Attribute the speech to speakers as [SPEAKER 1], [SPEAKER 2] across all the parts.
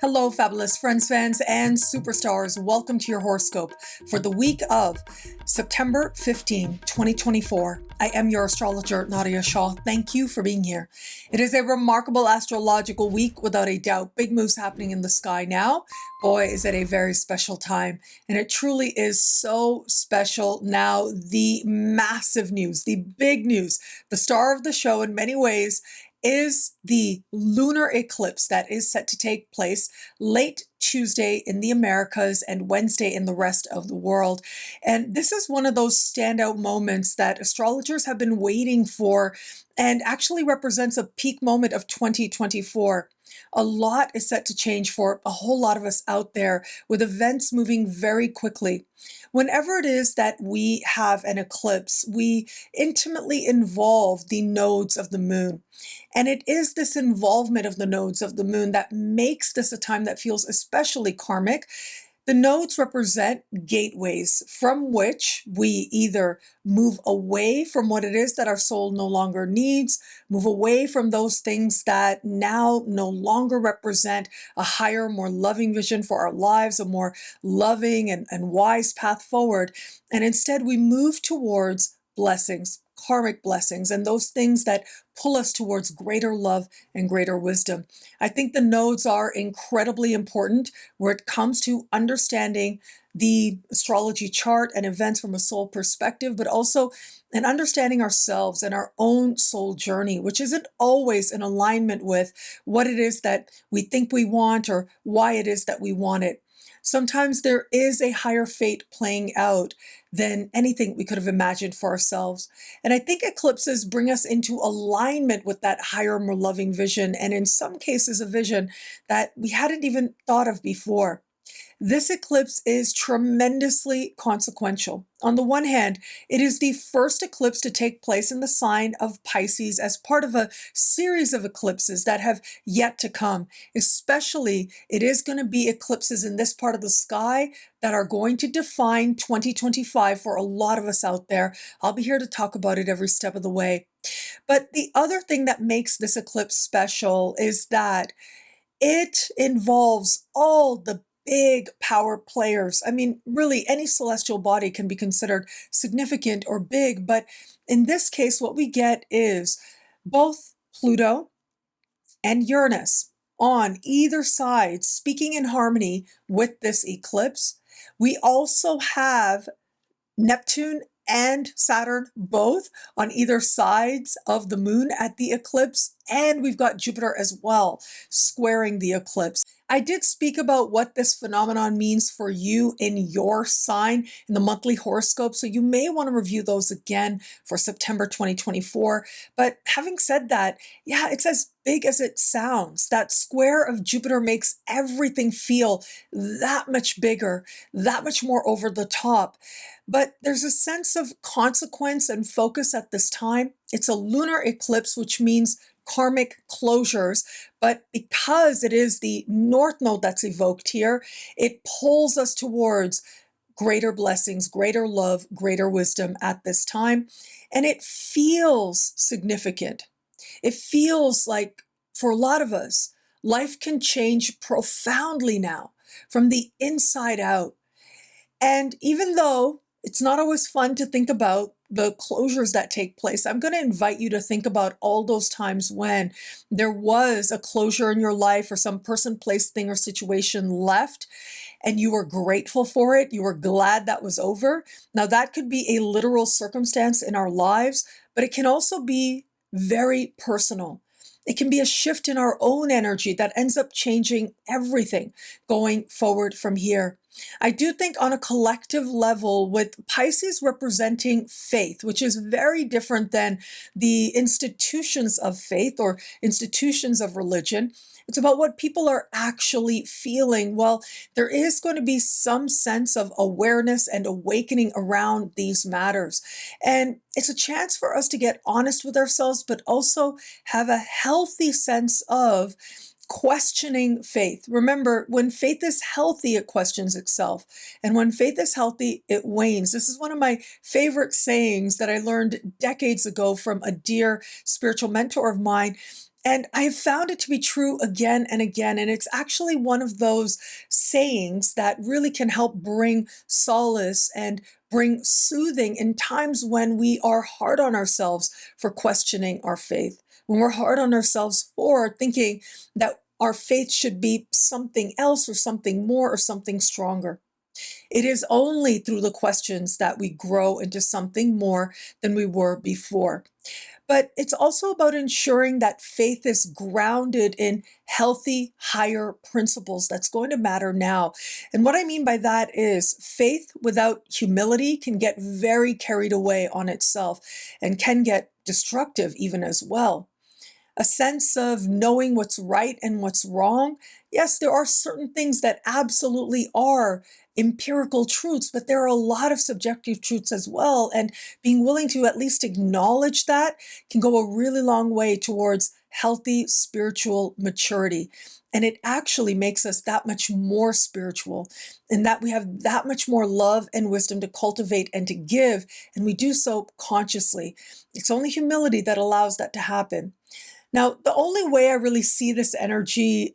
[SPEAKER 1] Hello, fabulous friends, fans, and superstars. Welcome to your horoscope for the week of September 15, 2024. I am your astrologer, Nadiya Shah. Thank you for being here. It is a remarkable astrological week, without a doubt. Big moves happening in the sky now. Boy, is it a very special time. And it truly is so special now. The massive news, the big news, the star of the show in many ways is the lunar eclipse that is set to take place late Tuesday in the Americas and Wednesday in the rest of the world. And this is one of those standout moments that astrologers have been waiting for and actually represents a peak moment of 2024. A lot is set to change for a whole lot of us out there, with events moving very quickly. Whenever it is that we have an eclipse, we intimately involve the nodes of the moon. And it is this involvement of the nodes of the moon that makes this a time that feels especially karmic. The nodes represent gateways from which we either move away from what it is that our soul no longer needs, move away from those things that now no longer represent a higher, more loving vision for our lives, a more loving and wise path forward. And instead we move towards blessings, karmic blessings, and those things that pull us towards greater love and greater wisdom. I think the nodes are incredibly important where it comes to understanding the astrology chart and events from a soul perspective, but also in understanding ourselves and our own soul journey, which isn't always in alignment with what it is that we think we want or why it is that we want it. Sometimes there is a higher fate playing out than anything we could have imagined for ourselves. And I think eclipses bring us into alignment with that higher, more loving vision, and in some cases, a vision that we hadn't even thought of before. This eclipse is tremendously consequential. On the one hand, it is the first eclipse to take place in the sign of Pisces as part of a series of eclipses that have yet to come. Especially, it is going to be eclipses in this part of the sky that are going to define 2025 for a lot of us out there. I'll be here to talk about it every step of the way. But the other thing that makes this eclipse special is that it involves all the big power players. I mean, really, any celestial body can be considered significant or big, but in this case, what we get is both Pluto and Uranus on either side speaking in harmony with this eclipse. We also have Neptune and Saturn both on either sides of the moon at the eclipse, and we've got Jupiter as well squaring the eclipse. I did speak about what this phenomenon means for you in your sign in the monthly horoscope, so you may want to review those again for September 2024. But having said that, yeah, it's as big as it sounds. That square of Jupiter makes everything feel that much bigger, that much more over the top. But there's a sense of consequence and focus at this time. It's a lunar eclipse, which means karmic closures, but because it is the north node that's evoked here, it pulls us towards greater blessings, greater love, greater wisdom at this time. And it feels significant. It feels like, for a lot of us, life can change profoundly now from the inside out. And even though it's not always fun to think about the closures that take place, I'm going to invite you to think about all those times when there was a closure in your life, or some person, place, thing, or situation left, and you were grateful for it. You were glad that was over. Now, that could be a literal circumstance in our lives, but it can also be very personal. It can be a shift in our own energy that ends up changing everything going forward from here. I do think on a collective level, with Pisces representing faith, which is very different than the institutions of faith or institutions of religion, it's about what people are actually feeling. Well, there is going to be some sense of awareness and awakening around these matters. And it's a chance for us to get honest with ourselves, but also have a healthy sense of questioning faith. Remember, when faith is healthy, it questions itself. And when faith is healthy, it wanes. This is one of my favorite sayings that I learned decades ago from a dear spiritual mentor of mine. And I've found it to be true again and again. And it's actually one of those sayings that really can help bring solace and bring soothing in times when we are hard on ourselves for questioning our faith, when we're hard on ourselves for thinking that our faith should be something else or something more or something stronger. It is only through the questions that we grow into something more than we were before. But it's also about ensuring that faith is grounded in healthy, higher principles that's going to matter now. And what I mean by that is faith without humility can get very carried away on itself and can get destructive even as well. A sense of knowing what's right and what's wrong. Yes, there are certain things that absolutely are empirical truths, but there are a lot of subjective truths as well. And being willing to at least acknowledge that can go a really long way towards healthy spiritual maturity. And it actually makes us that much more spiritual, in that we have that much more love and wisdom to cultivate and to give, and we do so consciously. It's only humility that allows that to happen. Now, the only way I really see this energy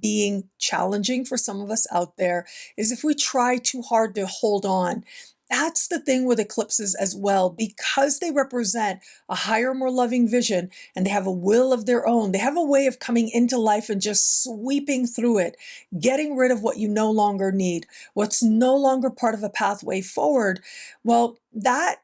[SPEAKER 1] being challenging for some of us out there is if we try too hard to hold on. That's the thing with eclipses as well, because they represent a higher, more loving vision and they have a will of their own. They have a way of coming into life and just sweeping through it, getting rid of what you no longer need, what's no longer part of a pathway forward. Well, that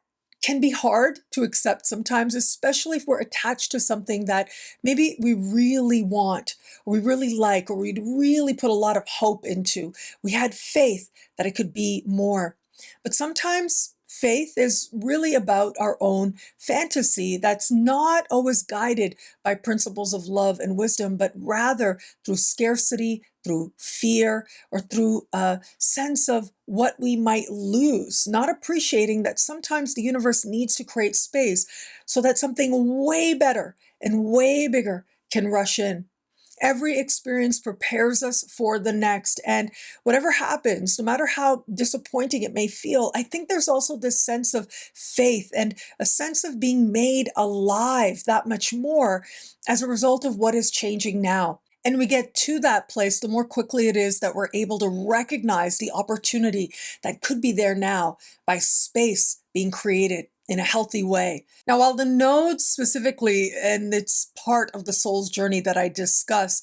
[SPEAKER 1] can be hard to accept sometimes, especially if we're attached to something that maybe we really want, or we really like, or we'd really put a lot of hope into. We had faith that it could be more. But sometimes faith is really about our own fantasy that's not always guided by principles of love and wisdom, but rather through scarcity, through fear, or through a sense of what we might lose, not appreciating that sometimes the universe needs to create space so that something way better and way bigger can rush in. Every experience prepares us for the next. And whatever happens, no matter how disappointing it may feel, I think there's also this sense of faith and a sense of being made alive that much more as a result of what is changing now. And we get to that place, the more quickly it is that we're able to recognize the opportunity that could be there now by space being created in a healthy way. Now, while the nodes specifically, and it's part of the soul's journey that I discuss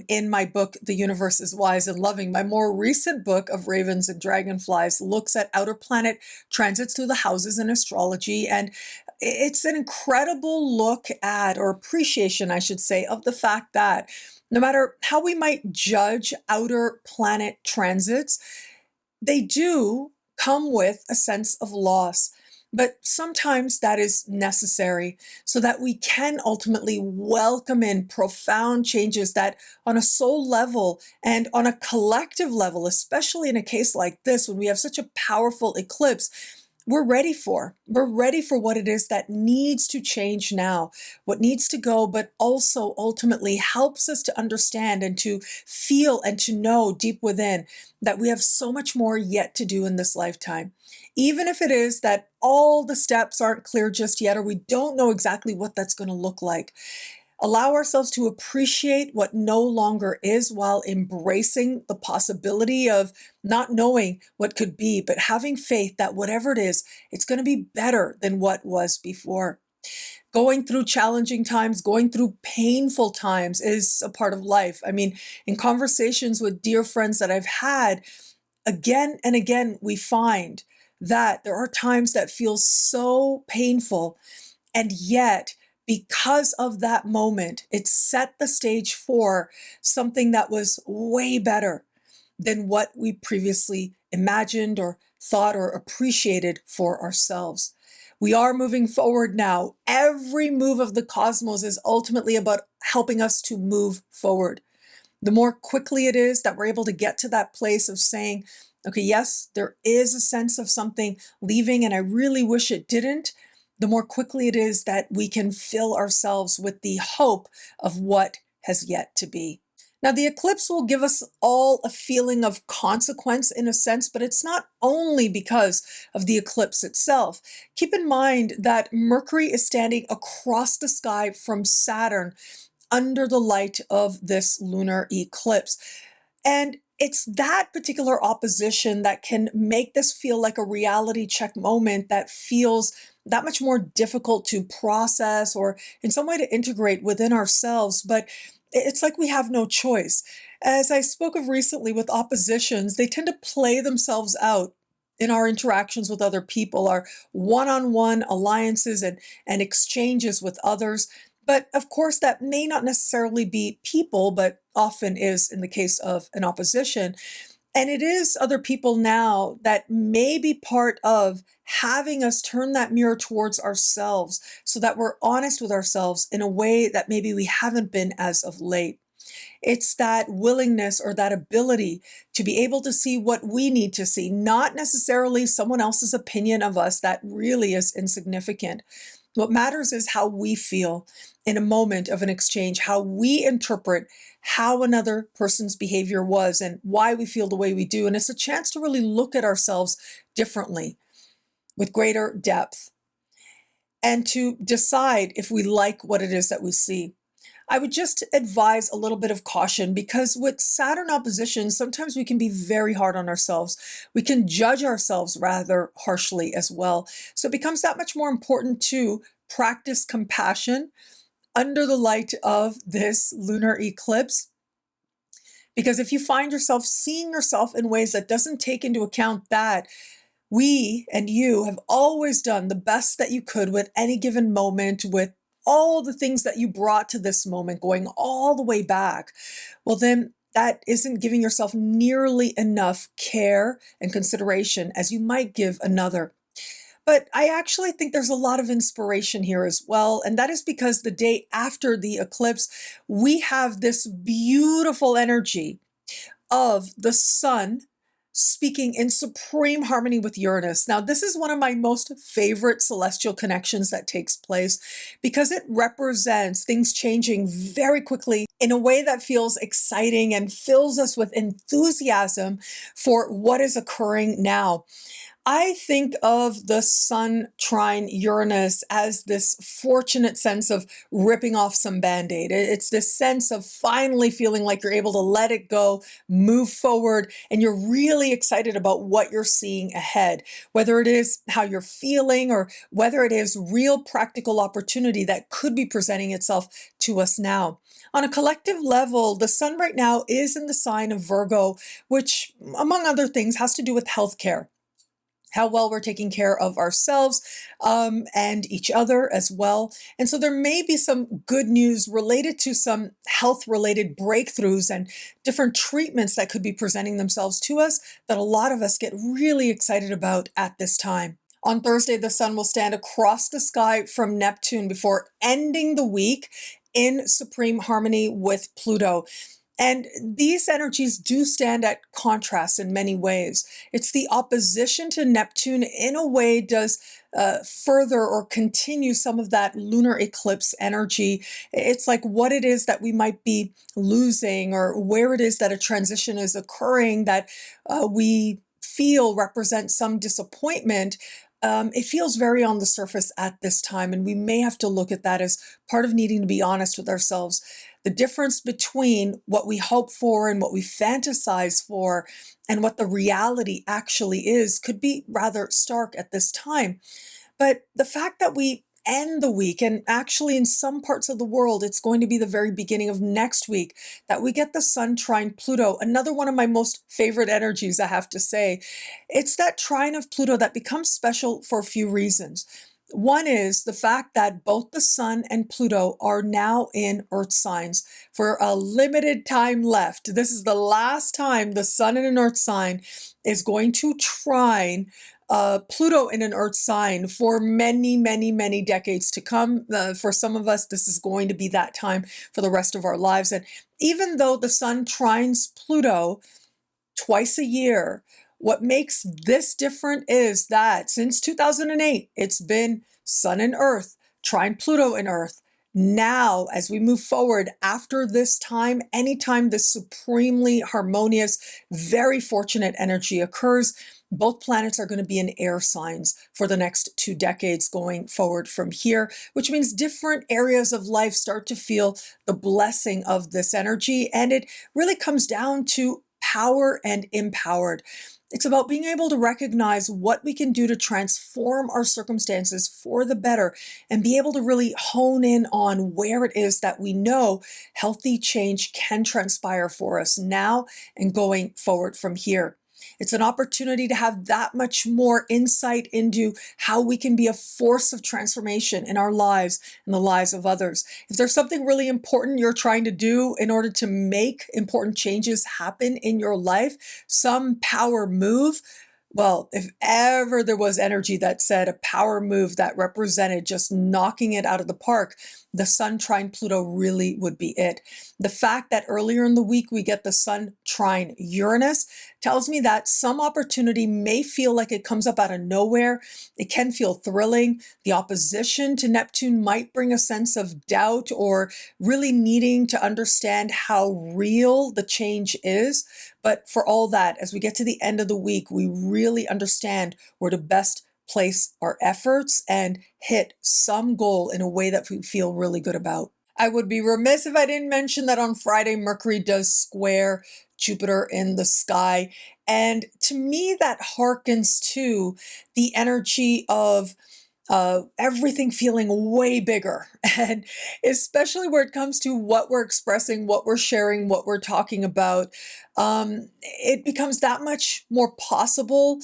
[SPEAKER 1] in my book, The Universe is Wise and Loving, my more recent book of Ravens and Dragonflies looks at outer planet transits through the houses in astrology. And it's an incredible look at, or appreciation, I should say, of the fact that no matter how we might judge outer planet transits, they do come with a sense of loss. But sometimes that is necessary so that we can ultimately welcome in profound changes that on a soul level and on a collective level, especially in a case like this, when we have such a powerful eclipse, we're ready for. We're ready for what it is that needs to change now, what needs to go, but also ultimately helps us to understand and to feel and to know deep within that we have so much more yet to do in this lifetime. Even if it is that all the steps aren't clear just yet, or we don't know exactly what that's going to look like. Allow ourselves to appreciate what no longer is while embracing the possibility of not knowing what could be, but having faith that whatever it is, it's going to be better than what was before. Going through challenging times, going through painful times is a part of life. I mean, in conversations with dear friends that I've had, again and again, we find that there are times that feel so painful, and yet because of that moment, it set the stage for something that was way better than what we previously imagined or thought or appreciated for ourselves. We are moving forward now. Every move of the cosmos is ultimately about helping us to move forward. The more quickly it is that we're able to get to that place of saying, okay, yes, there is a sense of something leaving, and I really wish it didn't, the more quickly it is that we can fill ourselves with the hope of what has yet to be. Now, the eclipse will give us all a feeling of consequence in a sense, but it's not only because of the eclipse itself. Keep in mind that Mercury is standing across the sky from Saturn under the light of this lunar eclipse. And it's that particular opposition that can make this feel like a reality check moment that feels that much more difficult to process or in some way to integrate within ourselves. But it's like we have no choice. As I spoke of recently with oppositions, they tend to play themselves out in our interactions with other people, our one-on-one alliances and exchanges with others. But of course, that may not necessarily be people, but often is in the case of an opposition. And it is other people now that may be part of having us turn that mirror towards ourselves so that we're honest with ourselves in a way that maybe we haven't been as of late. It's that willingness or that ability to be able to see what we need to see, not necessarily someone else's opinion of us that really is insignificant. What matters is how we feel in a moment of an exchange, how we interpret how another person's behavior was and why we feel the way we do. And it's a chance to really look at ourselves differently with greater depth and to decide if we like what it is that we see. I would just advise a little bit of caution because with Saturn opposition, sometimes we can be very hard on ourselves. We can judge ourselves rather harshly as well. So it becomes that much more important to practice compassion under the light of this lunar eclipse. Because if you find yourself seeing yourself in ways that doesn't take into account that we and you have always done the best that you could with any given moment, with all the things that you brought to this moment, going all the way back, well, then that isn't giving yourself nearly enough care and consideration as you might give another. But I actually think there's a lot of inspiration here as well. And that is because the day after the eclipse, we have this beautiful energy of the sun speaking in supreme harmony with Uranus. Now, this is one of my most favorite celestial connections that takes place because it represents things changing very quickly in a way that feels exciting and fills us with enthusiasm for what is occurring now. I think of the Sun trine Uranus as this fortunate sense of ripping off some Band-Aid. It's this sense of finally feeling like you're able to let it go, move forward, and you're really excited about what you're seeing ahead, whether it is how you're feeling or whether it is real practical opportunity that could be presenting itself to us now. On a collective level, the sun right now is in the sign of Virgo, which, among other things, has to do with healthcare, how well we're taking care of ourselves and each other as well. And so there may be some good news related to some health-related breakthroughs and different treatments that could be presenting themselves to us that a lot of us get really excited about at this time. On Thursday, the sun will stand across the sky from Neptune before ending the week in supreme harmony with Pluto. And these energies do stand at contrast in many ways. It's the opposition to Neptune in a way does further or continue some of that lunar eclipse energy. It's like what it is that we might be losing or where it is that a transition is occurring that we feel represents some disappointment. It feels very on the surface at this time, and we may have to look at that as part of needing to be honest with ourselves. The difference between what we hope for and what we fantasize for and what the reality actually is could be rather stark at this time. But the fact that we end the week, and actually in some parts of the world, it's going to be the very beginning of next week, that we get the sun trine Pluto, another one of my most favorite energies, I have to say. It's that trine of Pluto that becomes special for a few reasons. One is the fact that both the sun and Pluto are now in Earth signs for a limited time left. This is the last time the sun in an Earth sign is going to trine Pluto in an Earth sign for many, many, many decades to come. For some of us, this is going to be that time for the rest of our lives. And even though the sun trines Pluto twice a year, what makes this different is that since 2008, it's been Sun and Earth, trine Pluto in Earth, Now, as we move forward after this time, anytime this supremely harmonious, very fortunate energy occurs, both planets are going to be in air signs for the next 2 decades going forward from here, which means different areas of life start to feel the blessing of this energy. And it really comes down to power and empowered. It's about being able to recognize what we can do to transform our circumstances for the better and be able to really hone in on where it is that we know healthy change can transpire for us now and going forward from here. It's an opportunity to have that much more insight into how we can be a force of transformation in our lives and the lives of others. If there's something really important you're trying to do in order to make important changes happen in your life, some power move, well, if ever there was energy that said a power move that represented just knocking it out of the park, the Sun trine Pluto really would be it. The fact that earlier in the week we get the Sun trine Uranus tells me that some opportunity may feel like it comes up out of nowhere. It can feel thrilling. The opposition to Neptune might bring a sense of doubt or really needing to understand how real the change is. But for all that, as we get to the end of the week, we really understand where to best place our efforts and hit some goal in a way that we feel really good about. I would be remiss if I didn't mention that on Friday, Mercury does square Jupiter in the sky. And to me, that harkens to the energy of everything feeling way bigger. And especially where it comes to what we're expressing, what we're sharing, what we're talking about, it becomes that much more possible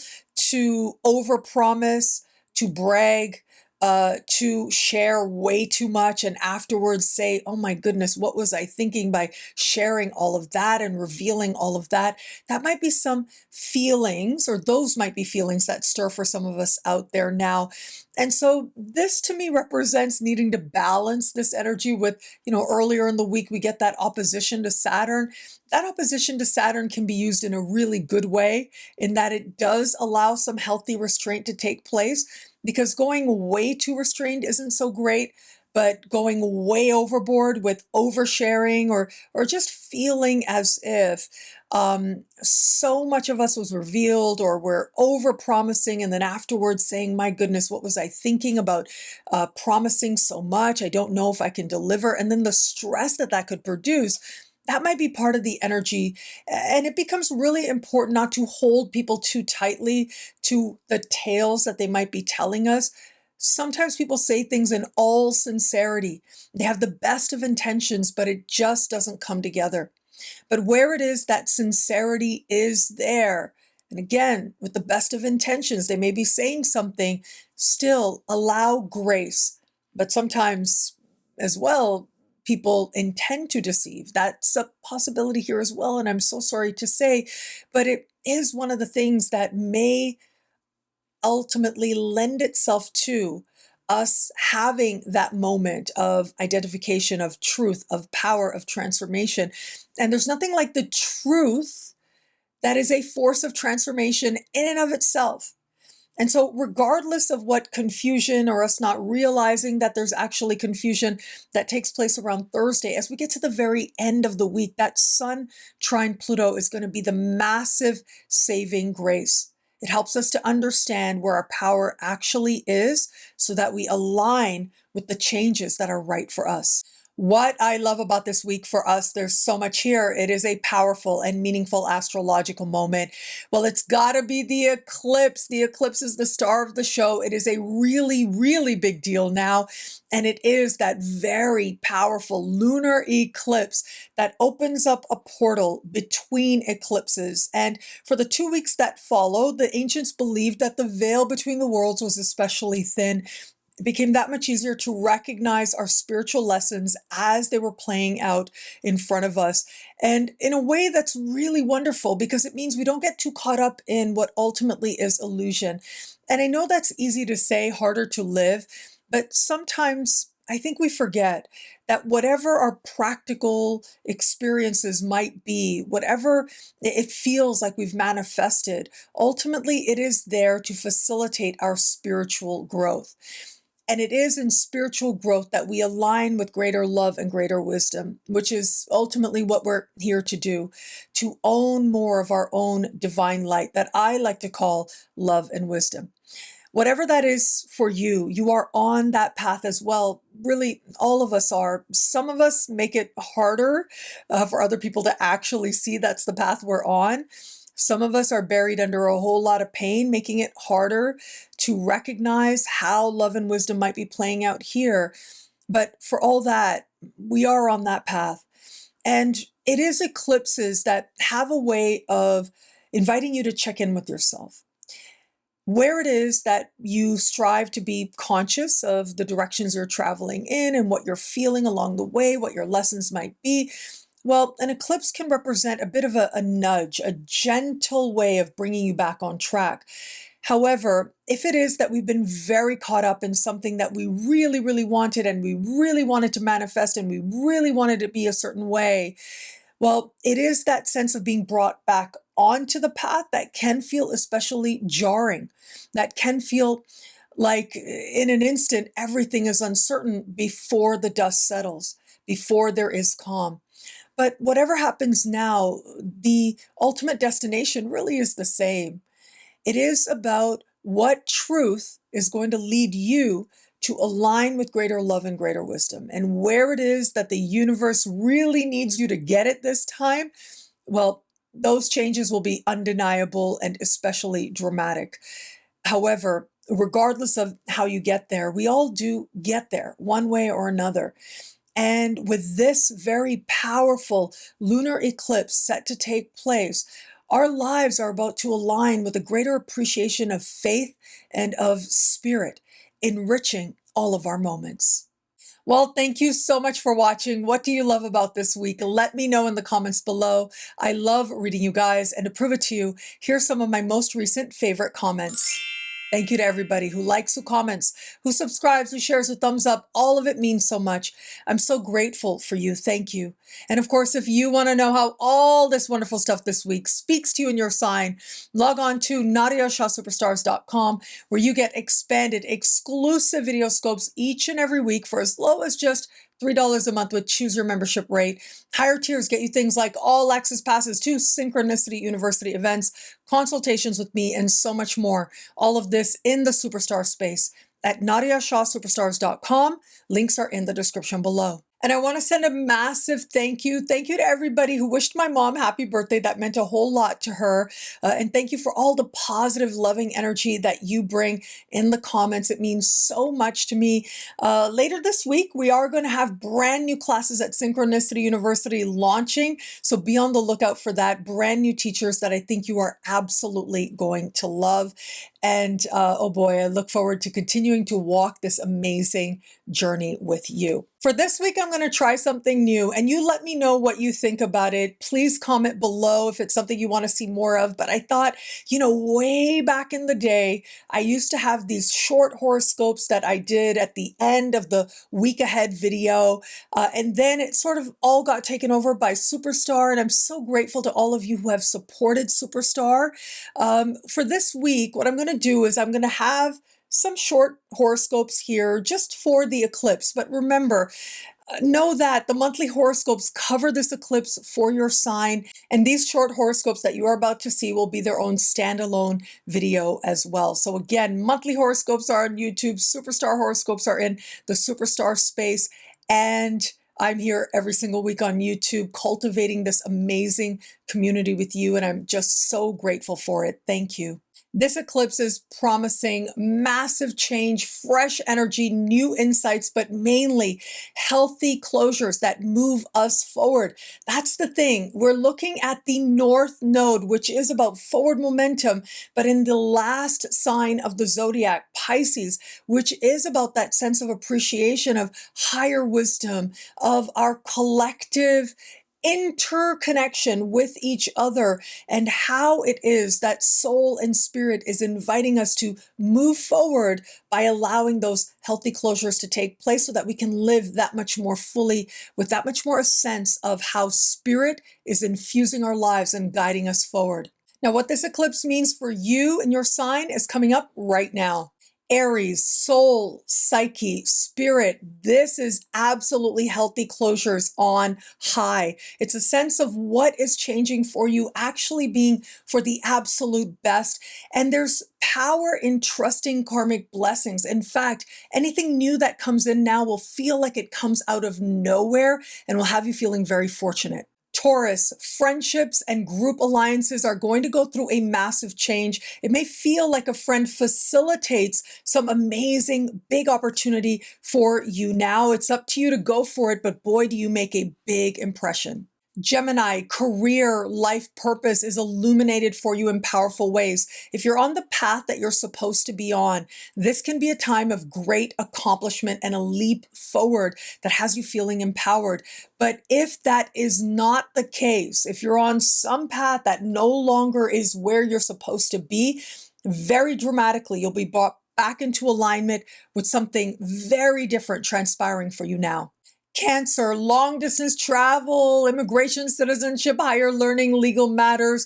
[SPEAKER 1] to overpromise, to brag, to share way too much and afterwards say, oh my goodness, what was I thinking by sharing all of that and revealing all of that? That might be some feelings, or those might be feelings that stir for some of us out there now. And so this to me represents needing to balance this energy with, earlier in the week, we get that opposition to Saturn. That opposition to Saturn can be used in a really good way in that it does allow some healthy restraint to take place, because going way too restrained isn't so great, but going way overboard with oversharing or just feeling as if so much of us was revealed, or we're over promising and then afterwards saying, my goodness, what was I thinking about promising so much? I don't know if I can deliver. And then the stress that that could produce, that might be part of the energy. And it becomes really important not to hold people too tightly to the tales that they might be telling us. Sometimes people say things in all sincerity. They have the best of intentions, but it just doesn't come together. But where it is that sincerity is there, and again, with the best of intentions, they may be saying something, still allow grace. But sometimes as well, people intend to deceive. That's a possibility here as well. And I'm so sorry to say, but it is one of the things that may ultimately lend itself to us having that moment of identification, of truth, of power, of transformation. And there's nothing like the truth that is a force of transformation in and of itself. And so regardless of what confusion or us not realizing that there's actually confusion that takes place around Thursday, as we get to the very end of the week, that Sun trine Pluto is going to be the massive saving grace. It helps us to understand where our power actually is so that we align with the changes that are right for us. What I love about this week for us, there's so much here. It is a powerful and meaningful astrological moment. Well, it's got to be the eclipse. The eclipse is the star of the show. It is a really, really big deal now. And it is that very powerful lunar eclipse that opens up a portal between eclipses. And for the 2 weeks that follow, the ancients believed that the veil between the worlds was especially thin. It became that much easier to recognize our spiritual lessons as they were playing out in front of us. And in a way that's really wonderful, because it means we don't get too caught up in what ultimately is illusion. And I know that's easy to say, harder to live, but sometimes I think we forget that whatever our practical experiences might be, whatever it feels like we've manifested, ultimately it is there to facilitate our spiritual growth. And it is in spiritual growth that we align with greater love and greater wisdom, which is ultimately what we're here to do, to own more of our own divine light that I like to call love and wisdom. Whatever that is for you, you are on that path as well. Really, all of us are. Some of us make it harder for other people to actually see that's the path we're on. Some of us are buried under a whole lot of pain, making it harder to recognize how love and wisdom might be playing out here. But for all that, we are on that path. And it is eclipses that have a way of inviting you to check in with yourself. Where it is that you strive to be conscious of the directions you're traveling in and what you're feeling along the way, what your lessons might be. Well, an eclipse can represent a bit of a nudge, a gentle way of bringing you back on track. However, if it is that we've been very caught up in something that we really, really wanted and we really wanted to manifest and we really wanted it to be a certain way, well, it is that sense of being brought back onto the path that can feel especially jarring, that can feel like in an instant, everything is uncertain before the dust settles, before there is calm. But whatever happens now, the ultimate destination really is the same. It is about what truth is going to lead you to align with greater love and greater wisdom. And where it is that the universe really needs you to get it this time, well, those changes will be undeniable and especially dramatic. However, regardless of how you get there, we all do get there one way or another. And with this very powerful lunar eclipse set to take place, our lives are about to align with a greater appreciation of faith and of spirit, enriching all of our moments. Well, thank you so much for watching. What do you love about this week? Let me know in the comments below. I love reading you guys, and to prove it to you, here's some of my most recent favorite comments. Thank you to everybody who likes, who comments, who subscribes, who shares a thumbs up. All of it means so much. I'm so grateful for you. Thank you. And of course, if you want to know how all this wonderful stuff this week speaks to you in your sign, log on to NadiyaShahSuperstars.com, where you get expanded, exclusive video scopes each and every week for as low as just $3 a month with choose your membership rate. Higher tiers get you things like all access passes to Synchronicity University events, consultations with me, and so much more. All of this in the superstar space at NadiyaShahSuperstars.com. Links are in the description below. And I want to send a massive thank you. Thank you to everybody who wished my mom happy birthday. That meant a whole lot to her. And thank you for all the positive, loving energy that you bring in the comments. It means so much to me. Later this week, we are going to have brand new classes at Synchronicity University launching. So be on the lookout for that. Brand new teachers that I think you are absolutely going to love. And oh boy, I look forward to continuing to walk this amazing journey with you. For this week, I'm going to try something new, and you let me know what you think about it. Please comment below if it's something you want to see more of. But I thought, you know, way back in the day, I used to have these short horoscopes that I did at the end of the week ahead video. And then it sort of all got taken over by Superstar. And I'm so grateful to all of you who have supported Superstar. For this week, what I'm going to do is I'm going to have some short horoscopes here just for the eclipse. But remember, know that the monthly horoscopes cover this eclipse for your sign, and these short horoscopes that you are about to see will be their own standalone video as well. So again, monthly horoscopes are on YouTube, Superstar horoscopes are in the Superstar space, and I'm here every single week on YouTube cultivating this amazing community with you, and I'm just so grateful for it. Thank you. This eclipse is promising massive change, fresh energy, new insights, but mainly healthy closures that move us forward. That's the thing. We're looking at the North Node, which is about forward momentum, but in the last sign of the zodiac, Pisces, which is about that sense of appreciation of higher wisdom, of our collective interconnection with each other, and how it is that soul and spirit is inviting us to move forward by allowing those healthy closures to take place so that we can live that much more fully with that much more a sense of how spirit is infusing our lives and guiding us forward. Now, what this eclipse means for you and your sign is coming up right now. Aries, soul, psyche, spirit. This is absolutely healthy closures on high. It's a sense of what is changing for you actually being for the absolute best. And there's power in trusting karmic blessings. In fact, anything new that comes in now will feel like it comes out of nowhere and will have you feeling very fortunate. Taurus, friendships and group alliances are going to go through a massive change. It may feel like a friend facilitates some amazing big opportunity for you now. It's up to you to go for it, but boy, do you make a big impression. Gemini, career, life purpose is illuminated for you in powerful ways. If you're on the path that you're supposed to be on, this can be a time of great accomplishment and a leap forward that has you feeling empowered. But if that is not the case, if you're on some path that no longer is where you're supposed to be, very dramatically, you'll be brought back into alignment with something very different transpiring for you now. Cancer, long distance travel, immigration, citizenship, higher learning, legal matters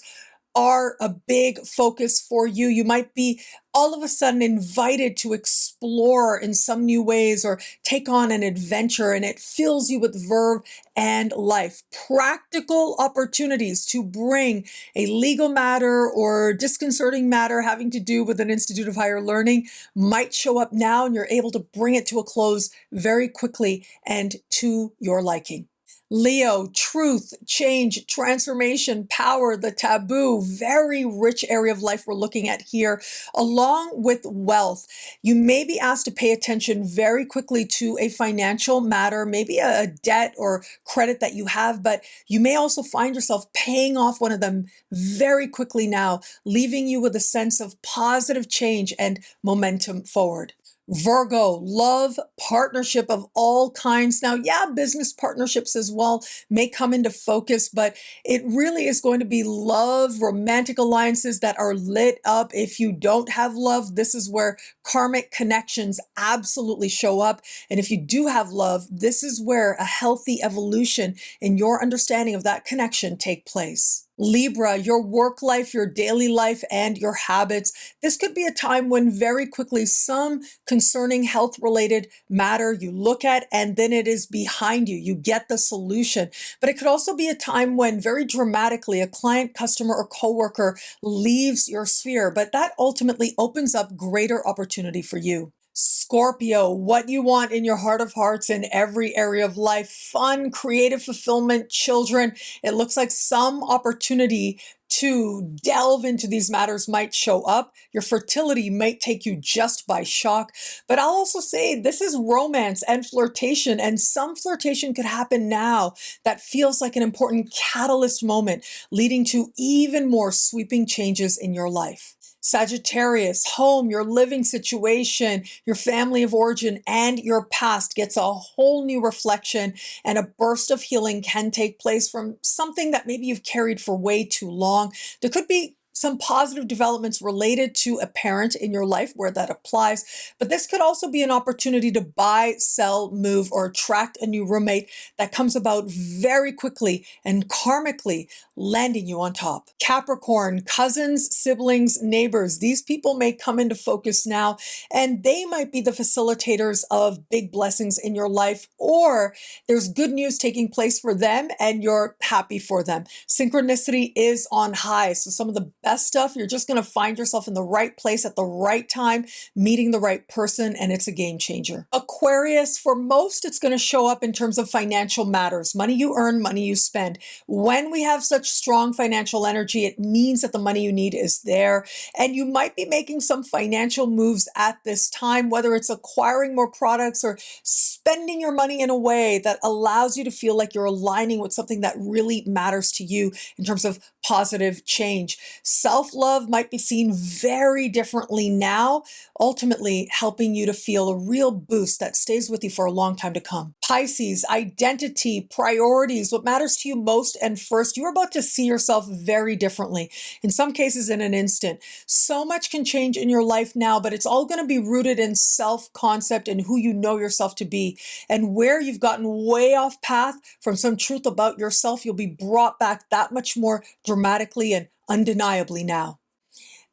[SPEAKER 1] are a big focus for you. You might be all of a sudden invited to explore in some new ways or take on an adventure, and it fills you with verve and life. Practical opportunities to bring a legal matter or disconcerting matter having to do with an institute of higher learning might show up now, and you're able to bring it to a close very quickly and to your liking. Leo, truth, change, transformation, power, the taboo, very rich area of life we're looking at here, along with wealth. You may be asked to pay attention very quickly to a financial matter, maybe a debt or credit that you have, but you may also find yourself paying off one of them very quickly now, leaving you with a sense of positive change and momentum forward. Virgo, love, partnership of all kinds. Now, yeah, business partnerships as well may come into focus, but it really is going to be love, romantic alliances that are lit up. If you don't have love, this is where karmic connections absolutely show up. And if you do have love, this is where a healthy evolution in your understanding of that connection take place. Libra, your work life, your daily life, and your habits. This could be a time when very quickly some concerning health-related matter you look at, and then it is behind you. You get the solution. But it could also be a time when very dramatically a client, customer, or coworker leaves your sphere, but that ultimately opens up greater opportunity for you. Scorpio, what you want in your heart of hearts in every area of life, fun, creative fulfillment, children. It looks like some opportunity to delve into these matters might show up. Your fertility might take you just by shock. But I'll also say this is romance and flirtation, and some flirtation could happen now that feels like an important catalyst moment, leading to even more sweeping changes in your life. Sagittarius, home, your living situation, your family of origin, and your past gets a whole new reflection, and a burst of healing can take place from something that maybe you've carried for way too long. There could be some positive developments related to a parent in your life where that applies, but this could also be an opportunity to buy, sell, move, or attract a new roommate that comes about very quickly and karmically landing you on top. Capricorn, cousins, siblings, neighbors, these people may come into focus now, and they might be the facilitators of big blessings in your life, or there's good news taking place for them and you're happy for them. Synchronicity is on high, so some of the best stuff, you're just going to find yourself in the right place at the right time, meeting the right person, and it's a game changer. Aquarius, for most, it's going to show up in terms of financial matters. Money you earn, money you spend. When we have such strong financial energy, it means that the money you need is there, and you might be making some financial moves at this time, whether it's acquiring more products or spending your money in a way that allows you to feel like you're aligning with something that really matters to you in terms of positive change. Self-love might be seen very differently now, ultimately helping you to feel a real boost that stays with you for a long time to come. Pisces, identity, priorities, what matters to you most and first. You're about to see yourself very differently, in some cases in an instant. So much can change in your life now, but it's all going to be rooted in self-concept and who you know yourself to be. And where you've gotten way off path from some truth about yourself, you'll be brought back that much more dramatically and undeniably now.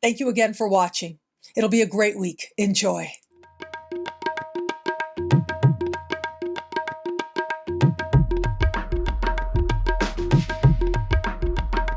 [SPEAKER 1] Thank you again for watching. It'll be a great week. Enjoy.